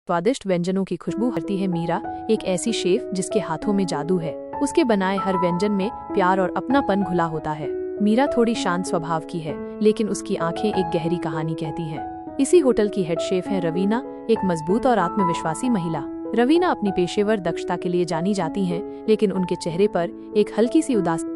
स्वादिष्ट व्यंजनों की खुशबू भरती है मीरा, एक ऐसी शेफ जिसके हाथों में जादू है। उसके बनाए हर व्यंजन में प्यार और अपनापन घुला होता है। मीरा थोड़ी शांत स्वभाव की है, लेकिन उसकी आंखें एक गहरी कहानी कहती हैं। इसी होटल की हेड शेफ है रवीना, एक मजबूत और आत्मविश्वासी महिला। रवीना अपनी पेशेवर दक्षता के लिए जानी जाती हैं, लेकिन उनके चेहरे पर एक हल्की सी उदासी।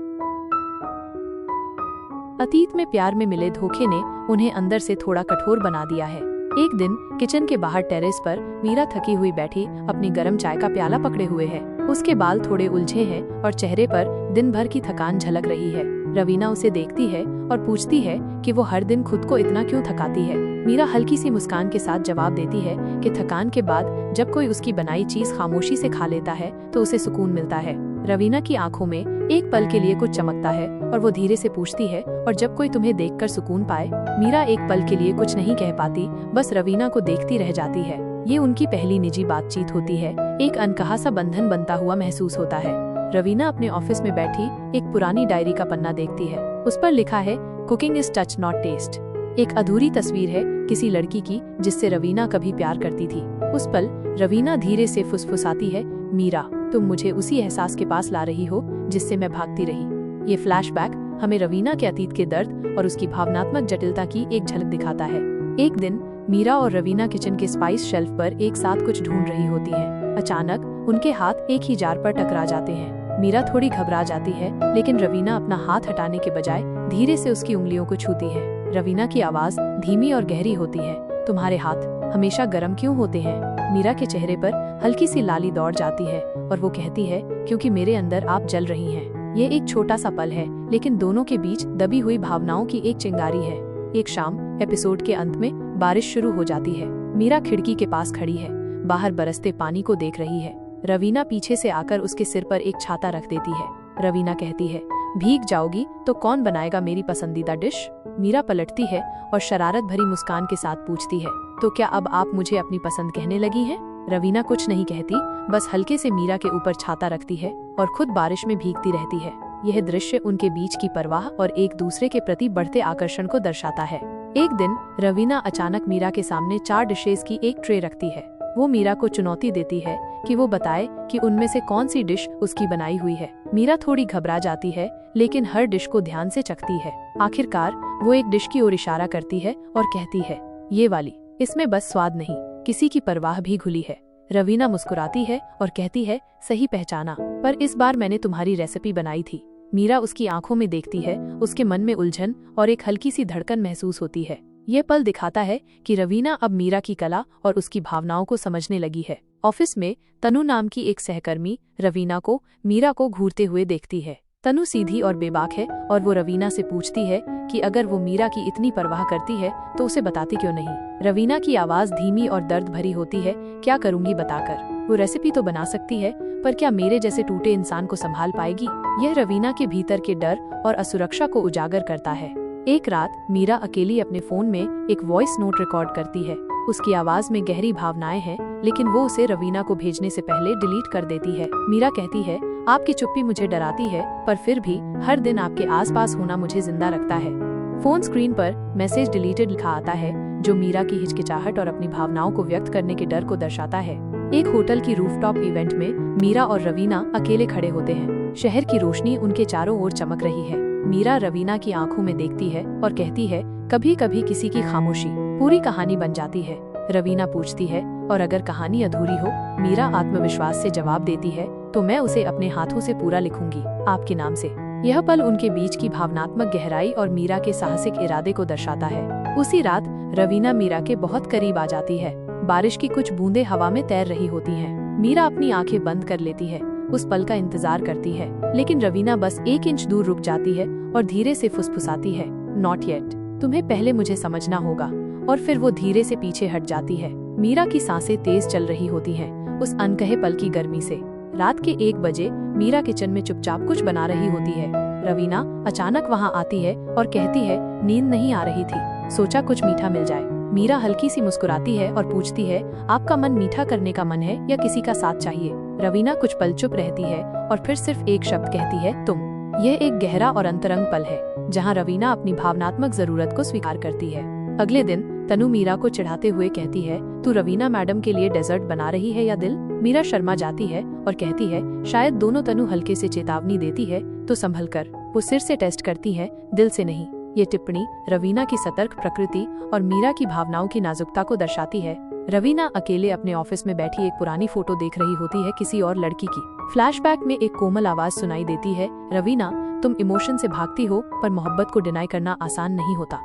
अतीत में प्यार में मिले धोखे ने उन्हें अंदर से थोड़ा कठोर बना दिया है। एक दिन किचन के बाहर टेरेस पर मीरा थकी हुई बैठी अपनी गर्म चाय का प्याला पकड़े हुए है। उसके बाल थोड़े उलझे हैं और चेहरे पर दिन भर की थकान झलक रही है। रवीना उसे देखती है और पूछती है कि वो हर दिन खुद को इतना क्यों थकाती है। मीरा हल्की सी मुस्कान के साथ जवाब देती है कि थकान के बाद जब कोई उसकी बनाई चीज खामोशी से खा लेता है तो उसे सुकून मिलता है। रवीना की आंखों में एक पल के लिए कुछ चमकता है और वो धीरे से पूछती है, और जब कोई तुम्हें देखकर सुकून पाए? मीरा एक पल के लिए कुछ नहीं कह पाती, बस रवीना को देखती रह जाती है। ये उनकी पहली निजी बातचीत होती है। एक अनकहा सा बंधन बनता हुआ महसूस होता है। रवीना अपने ऑफिस में बैठी एक पुरानी डायरी का पन्ना देखती है। उस पर लिखा है, cooking is touch not taste. एक अधूरी तस्वीर है किसी लड़की की जिससे रवीना कभी प्यार करती थी। उस पल रवीना धीरे से फुसफुसाती है, मीरा, तुम मुझे उसी एहसास के पास ला रही हो जिससे मैं भागती रही। ये फ्लैशबैक हमें रवीना के अतीत के दर्द और उसकी भावनात्मक जटिलता की एक झलक दिखाता है। एक दिन मीरा और रवीना किचन के स्पाइस शेल्फ पर एक साथ कुछ ढूंढ रही होती हैं। अचानक उनके हाथ एक ही जार पर टकरा जाते हैं। मीरा थोड़ी घबरा जाती है, लेकिन रवीना अपना हाथ हटाने के बजाय धीरे से उसकी उंगलियों को छूती है। रवीना की आवाज धीमी और गहरी होती है, तुम्हारे हाथ हमेशा गर्म क्यों होते हैं? मीरा के चेहरे पर हल्की सी लाली दौड़ जाती है और वो कहती है, क्योंकि मेरे अंदर आप जल रही हैं। ये एक छोटा सा पल है, लेकिन दोनों के बीच दबी हुई भावनाओं की एक चिंगारी है। एक शाम एपिसोड के अंत में बारिश शुरू हो जाती है। मीरा खिड़की के पास खड़ी है, बाहर बरसते पानी को देख रही है। रवीना पीछे से आकर उसके सिर पर एक छाता रख देती है। रवीना कहती है, भीग जाओगी तो कौन बनाएगा मेरी पसंदीदा डिश? मीरा पलटती है और शरारत भरी मुस्कान के साथ पूछती है, तो क्या अब आप मुझे अपनी पसंद कहने लगी हैं? रवीना कुछ नहीं कहती, बस हल्के से मीरा के ऊपर छाता रखती है और खुद बारिश में भीगती रहती है। यह दृश्य उनके बीच की परवाह और एक दूसरे के प्रति बढ़ते आकर्षण को दर्शाता है। एक दिन रवीना अचानक मीरा के सामने 4 डिशेज की एक ट्रे रखती है। वो मीरा को चुनौती देती है कि वो बताए कि उनमें से कौन सी डिश उसकी बनाई हुई है। मीरा थोड़ी घबरा जाती है, लेकिन हर डिश को ध्यान से चखती है। आखिरकार वो एक डिश की ओर इशारा करती है और कहती है, ये वाली। इसमें बस स्वाद नहीं, किसी की परवाह भी घुली है। रवीना मुस्कुराती है और कहती है, सही पहचाना, पर इस बार मैंने तुम्हारी रेसिपी बनाई थी। मीरा उसकी आंखों में देखती है, उसके मन में उलझन और एक हल्की सी धड़कन महसूस होती है। ये पल दिखाता है कि रवीना अब मीरा की कला और उसकी भावनाओं को समझने लगी है। ऑफिस में तनु नाम की एक सहकर्मी रवीना को मीरा को घूरते हुए देखती है। तनु सीधी और बेबाक है और वो रवीना से पूछती है कि अगर वो मीरा की इतनी परवाह करती है तो उसे बताती क्यों नहीं। रवीना की आवाज धीमी और दर्द भरी होती है, क्या करूंगी बताकर? वो रेसिपी तो बना सकती है, पर क्या मेरे जैसे टूटे इंसान को संभाल पाएगी? यह रवीना के भीतर के डर और असुरक्षा को उजागर करता है। एक रात मीरा अकेली अपने फोन में एक वॉइस नोट रिकॉर्ड करती है। उसकी आवाज में गहरी भावनाएं हैं, लेकिन वो उसे रवीना को भेजने से पहले डिलीट कर देती है। मीरा कहती है, आपकी चुप्पी मुझे डराती है, पर फिर भी हर दिन आपके आसपास होना मुझे जिंदा रखता है। फोन स्क्रीन पर मैसेज डिलीटेड लिखा आता है, जो मीरा की हिचकिचाहट और अपनी भावनाओं को व्यक्त करने के डर को दर्शाता है। एक होटल की रूफटॉप इवेंट में मीरा और रवीना अकेले खड़े होते हैं। शहर की रोशनी उनके चारों ओर चमक रही है। मीरा रवीना की आंखों में देखती है और कहती है, कभी कभी किसी की खामोशी पूरी कहानी बन जाती है। रवीना पूछती है, और अगर कहानी अधूरी हो? मीरा आत्मविश्वास से जवाब देती है, तो मैं उसे अपने हाथों से पूरा लिखूंगी, आपके नाम से। यह पल उनके बीच की भावनात्मक गहराई और मीरा के साहसिक इरादे को दर्शाता है। उसी रात रवीना मीरा के बहुत करीब आ जाती है। बारिश की कुछ बूंदें हवा में तैर रही होती हैं। मीरा अपनी आंखें बंद कर लेती है, उस पल का इंतजार करती है, लेकिन रवीना बस 1 इंच दूर रुक जाती है और धीरे से फुसफुसाती है, नॉट येट, तुम्हें पहले मुझे समझना होगा। और फिर वो धीरे से पीछे हट जाती है। मीरा की सांसें तेज चल रही होती हैं, उस अनकहे पल की गर्मी से। रात के 1 बजे मीरा किचन में चुपचाप कुछ बना रही होती है। रवीना अचानक वहाँ आती है और कहती है, नींद नहीं आ रही थी, सोचा कुछ मीठा मिल जाए। मीरा हल्की सी मुस्कुराती है और पूछती है, आपका मन मीठा करने का मन है या किसी का साथ चाहिए? रवीना कुछ पल चुप रहती है और फिर सिर्फ एक शब्द कहती है, तुम। यह एक गहरा और अंतरंग पल है, जहाँ रवीना अपनी भावनात्मक जरूरत को स्वीकार करती है। अगले दिन तनु मीरा को चिढ़ाते हुए कहती है, तू रवीना मैडम के लिए डेजर्ट बना रही है या दिल? मीरा शर्मा जाती है और कहती है, शायद दोनों। तनु हल्के से चेतावनी देती है, तो संभल कर। वो सिर से टेस्ट करती है, दिल से नहीं। ये टिप्पणी रवीना की सतर्क प्रकृति और मीरा की भावनाओं की नाजुकता को दर्शाती है। रवीना अकेले अपने ऑफिस में बैठी एक पुरानी फोटो देख रही होती है किसी और लड़की की। फ्लैशबैक में एक कोमल आवाज सुनाई देती है, रवीना, तुम इमोशन से भागती हो, पर मोहब्बत को डिनाई करना आसान नहीं होता।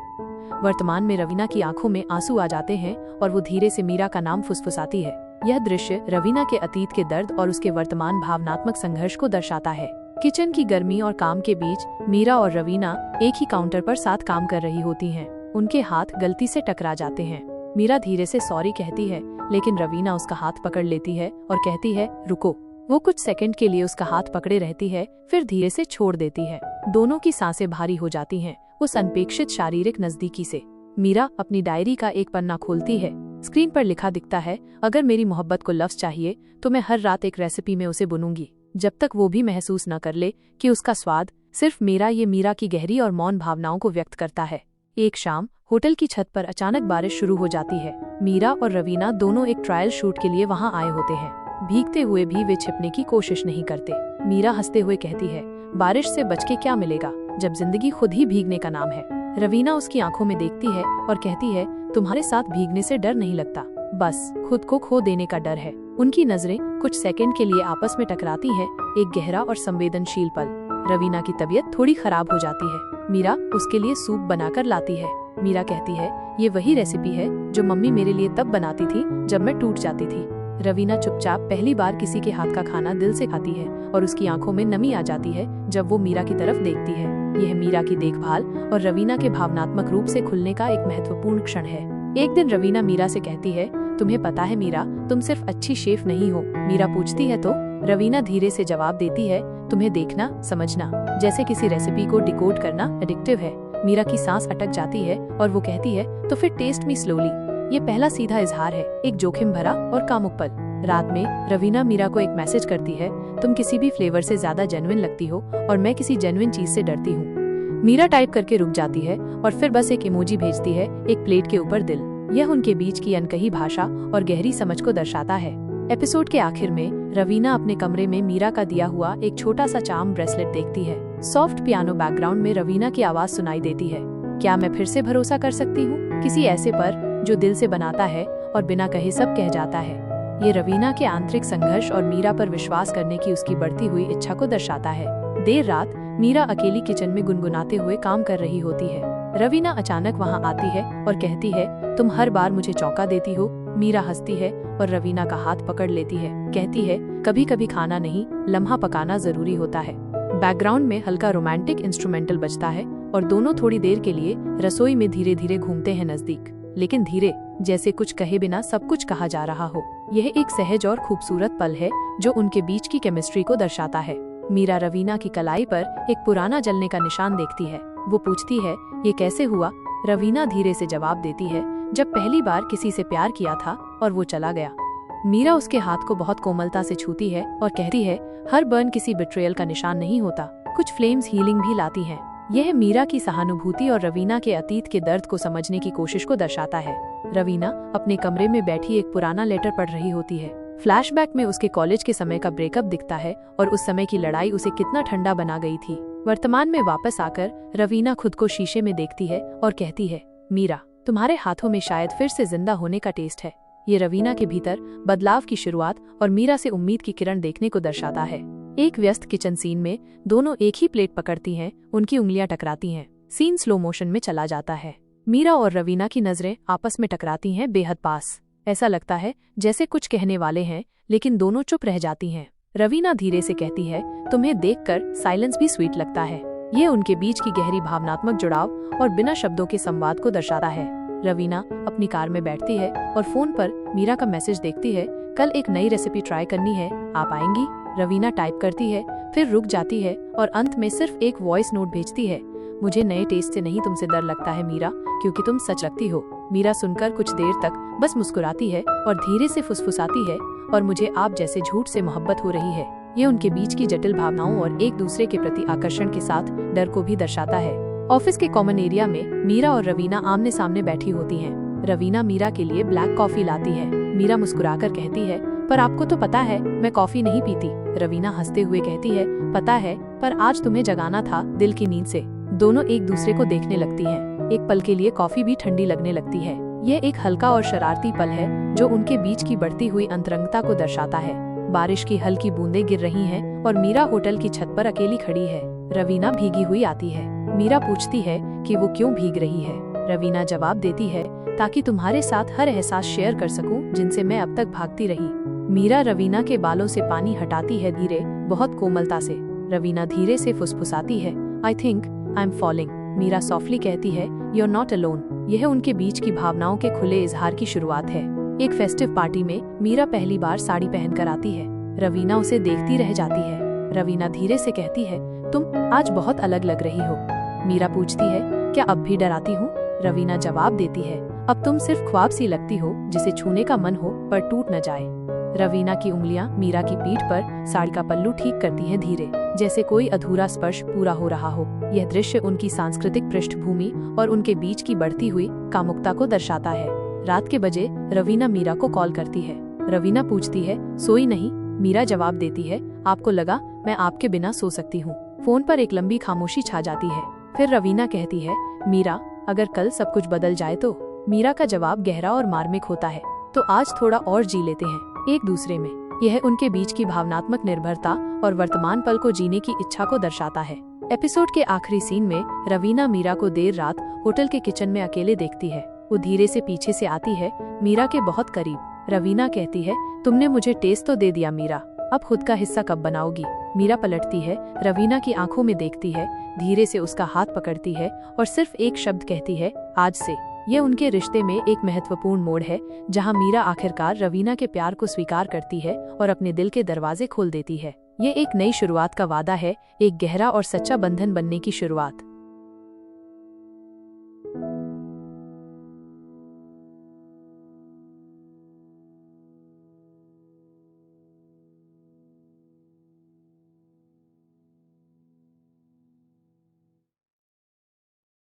वर्तमान में रवीना की आंखों में आंसू आ जाते हैं और वो धीरे से मीरा का नाम फुसफुसाती है। यह दृश्य रवीना के अतीत के दर्द और उसके वर्तमान भावनात्मक संघर्ष को दर्शाता है। किचन की गर्मी और काम के बीच मीरा और रवीना एक ही काउंटर पर साथ काम कर रही होती हैं। उनके हाथ गलती से टकरा जाते हैं। मीरा धीरे से सॉरी कहती है, लेकिन रवीना उसका हाथ पकड़ लेती है और कहती है, रुको। वो कुछ सेकंड के लिए उसका हाथ पकड़े रहती है, फिर धीरे से छोड़ देती है। दोनों की सांसें भारी हो जाती हैं, उस अनपेक्षित शारीरिक नजदीकी से। मीरा अपनी डायरी का एक पन्ना खोलती है। स्क्रीन पर लिखा दिखता है, अगर मेरी मोहब्बत को लफ्ज चाहिए तो मैं हर रात एक रेसिपी में उसे बुनूंगी, जब तक वो भी महसूस न कर ले कि उसका स्वाद सिर्फ मेरा। ये मीरा की गहरी और मौन भावनाओं को व्यक्त करता है। एक शाम होटल की छत पर अचानक बारिश शुरू हो जाती है। मीरा और रवीना दोनों एक ट्रायल शूट के लिए वहां आए होते हैं। भीगते हुए भी वे छिपने की कोशिश नहीं करते। मीरा हंसते हुए कहती है, बारिश से बच के क्या मिलेगा, जब जिंदगी खुद ही भीगने का नाम है। रवीना उसकी आंखों में देखती है और कहती है, तुम्हारे साथ भीगने से डर नहीं लगता, बस खुद को खो देने का डर है। उनकी नजरें कुछ सेकंड के लिए आपस में टकराती हैं, एक गहरा और संवेदनशील पल। रवीना की तबीयत थोड़ी खराब हो जाती है। मीरा उसके लिए सूप बनाकर लाती है। मीरा कहती है, ये वही रेसिपी है जो मम्मी मेरे लिए तब बनाती थी जब मैं टूट जाती थी। रवीना चुपचाप पहली बार किसी के हाथ का खाना दिल से खाती है और उसकी आंखों में नमी आ जाती है जब वो मीरा की तरफ देखती है। यह मीरा की देखभाल और रवीना के भावनात्मक रूप से खुलने का एक महत्वपूर्ण क्षण है। एक दिन रवीना मीरा से कहती है, तुम्हें पता है मीरा, तुम सिर्फ अच्छी शेफ नहीं हो। मीरा पूछती है, तो? रवीना धीरे से जवाब देती है, तुम्हें देखना, समझना, जैसे किसी रेसिपी को डिकोड करना एडिक्टिव है। मीरा की सांस अटक जाती है और वो कहती है, तो फिर टेस्ट मी स्लोली। ये पहला सीधा इजहार है, एक जोखिम भरा और कामुक पल। रात में रवीना मीरा को एक मैसेज करती है, तुम किसी भी फ्लेवर से ज्यादा जेन्युइन लगती हो और मैं किसी जेन्युइन चीज से डरती हूँ। मीरा टाइप करके रुक जाती है और फिर बस एक इमोजी भेजती है, एक प्लेट के ऊपर दिल। यह उनके बीच की अनकही भाषा और गहरी समझ को दर्शाता है। एपिसोड के आखिर में रवीना अपने कमरे में मीरा का दिया हुआ एक छोटा सा चार्म ब्रेसलेट देखती है। सॉफ्ट पियानो बैकग्राउंड में रवीना की आवाज सुनाई देती है, क्या मैं फिर से भरोसा कर सकती हूँ किसी ऐसे पर जो दिल से बनाता है और बिना कहे सब कह जाता है। ये रवीना के आंतरिक संघर्ष और मीरा पर विश्वास करने की उसकी बढ़ती हुई इच्छा को दर्शाता है। देर रात मीरा अकेली किचन में गुनगुनाते हुए काम कर रही होती है। रवीना अचानक वहां आती है और कहती है, तुम हर बार मुझे चौंका देती हो। मीरा हंसती है और रवीना का हाथ पकड़ लेती है, कहती है, कभी कभी खाना नहीं, लम्हा पकाना जरूरी होता है। बैकग्राउंड में हल्का रोमांटिक इंस्ट्रूमेंटल बजता है और दोनों थोड़ी देर के लिए रसोई में धीरे धीरे घूमते हैं नजदीक, लेकिन धीरे, जैसे कुछ कहे बिना सब कुछ कहा जा रहा हो। यह एक सहज और खूबसूरत पल है जो उनके बीच की केमिस्ट्री को दर्शाता है। मीरा रवीना की कलाई पर एक पुराना जलने का निशान देखती है। वो पूछती है, ये कैसे हुआ? रवीना धीरे से जवाब देती है, जब पहली बार किसी से प्यार किया था और वो चला गया। मीरा उसके हाथ को बहुत कोमलता से छूती है और कहती है, हर बर्न किसी बिट्रेयल का निशान नहीं होता, कुछ फ्लेम्स हीलिंग भी लाती हैं। यह मीरा की सहानुभूति और रवीना के अतीत के दर्द को समझने की कोशिश को दर्शाता है। रवीना अपने कमरे में बैठी एक पुराना लेटर पढ़ रही होती है। फ्लैशबैक में उसके कॉलेज के समय का ब्रेकअप दिखता है और उस समय की लड़ाई उसे कितना ठंडा बना गई थी। वर्तमान में वापस आकर रवीना खुद को शीशे में देखती है और कहती है, मीरा, तुम्हारे हाथों में शायद फिर से जिंदा होने का टेस्ट है। ये रवीना के भीतर बदलाव की शुरुआत और मीरा से उम्मीद की किरण देखने को दर्शाता है। एक व्यस्त किचन सीन में दोनों एक ही प्लेट पकड़ती हैं, उनकी उंगलियां टकराती हैं। सीन स्लो मोशन में चला जाता है। मीरा और रवीना की नजरें आपस में टकराती हैं बेहद पास। ऐसा लगता है जैसे कुछ कहने वाले हैं, लेकिन दोनों चुप रह जाती हैं। रवीना धीरे से कहती है, तुम्हें देखकर साइलेंस भी स्वीट लगता है। ये उनके बीच की गहरी भावनात्मक जुड़ाव और बिना शब्दों के संवाद को दर्शाता है। रवीना अपनी कार में बैठती है और फोन पर मीरा का मैसेज देखती है, कल एक नई रेसिपी ट्राई करनी है, आप आएंगी? रवीना टाइप करती है, फिर रुक जाती है और अंत में सिर्फ एक वॉइस नोट भेजती है, मुझे नए टेस्ट से नहीं तुमसे डर लगता है मीरा, क्योंकि तुम सच लगती हो। मीरा सुनकर कुछ देर तक बस मुस्कुराती है और धीरे से फुसफुसाती है, और मुझे आप जैसे झूठ से मोहब्बत हो रही है। ये उनके बीच की जटिल भावनाओं और एक दूसरे के प्रति आकर्षण के साथ डर को भी दर्शाता है। ऑफिस के कॉमन एरिया में मीरा और रवीना आमने सामने बैठी होती हैं। रवीना मीरा के लिए ब्लैक कॉफी लाती है। मीरा मुस्कुराकर कहती है, पर आपको तो पता है मैं कॉफी नहीं पीती। रवीना हंसते हुए कहती है, पता है, पर आज तुम्हें जगाना था दिल की नींद से। दोनों एक दूसरे को देखने लगती हैं। एक पल के लिए कॉफी भी ठंडी लगने लगती है। यह एक हल्का और शरारती पल है जो उनके बीच की बढ़ती हुई अंतरंगता को दर्शाता है। बारिश की हल्की बूंदें गिर रही हैं और मीरा होटल की छत पर अकेली खड़ी है। रवीना भीगी हुई आती है। मीरा पूछती है कि वो क्यों भीग रही है। रवीना जवाब देती है, ताकि तुम्हारे साथ हर एहसास शेयर कर सकूं जिनसे मैं अब तक भागती रही। मीरा रवीना के बालों से पानी हटाती है धीरे, बहुत कोमलता से। रवीना धीरे से फुसफुसाती है, I think I am falling. Meera softly कहती है, यू आर नॉट अलोन। यह उनके बीच की भावनाओं के खुले इजहार की शुरुआत है। एक फेस्टिव पार्टी में मीरा पहली बार साड़ी पहनकर आती है। रवीना उसे देखती रह जाती है। रवीना धीरे से कहती है, तुम आज बहुत अलग लग रही हो। मीरा पूछती है, क्या अब भी डराती हूँ? रवीना जवाब देती है, अब तुम सिर्फ ख्वाब सी लगती हो जिसे छूने का मन हो पर टूट न जाए। रवीना की उंगलियां मीरा की पीठ पर साड़ी का पल्लू ठीक करती हैं धीरे, जैसे कोई अधूरा स्पर्श पूरा हो रहा हो। यह दृश्य उनकी सांस्कृतिक पृष्ठभूमि और उनके बीच की बढ़ती हुई कामुकता को दर्शाता है। रात के बजे रवीना मीरा को कॉल करती है। रवीना पूछती है, सोई नहीं? मीरा जवाब देती है, आपको लगा मैं आपके बिना सो सकती हूँ। फोन पर एक लंबी खामोशी छा जाती है। फिर रवीना कहती है, मीरा, अगर कल सब कुछ बदल जाए तो? मीरा का जवाब गहरा और मार्मिक होता है, तो आज थोड़ा और जी लेते हैं एक दूसरे में। यह उनके बीच की भावनात्मक निर्भरता और वर्तमान पल को जीने की इच्छा को दर्शाता है। एपिसोड के आखिरी सीन में रवीना मीरा को देर रात होटल के किचन में अकेले देखती है। वो धीरे से पीछे से आती है, मीरा के बहुत करीब। रवीना कहती है, तुमने मुझे टेस्ट तो दे दिया मीरा, अब खुद का हिस्सा कब बनाओगी? मीरा पलटती है, रवीना की आंखों में देखती है, धीरे से उसका हाथ पकड़ती है और सिर्फ एक शब्द कहती है, आज से। ये उनके रिश्ते में एक महत्वपूर्ण मोड़ है, जहां मीरा आखिरकार रवीना के प्यार को स्वीकार करती है और अपने दिल के दरवाजे खोल देती है। ये एक नई शुरुआत का वादा है, एक गहरा और सच्चा बंधन बनने की शुरुआत।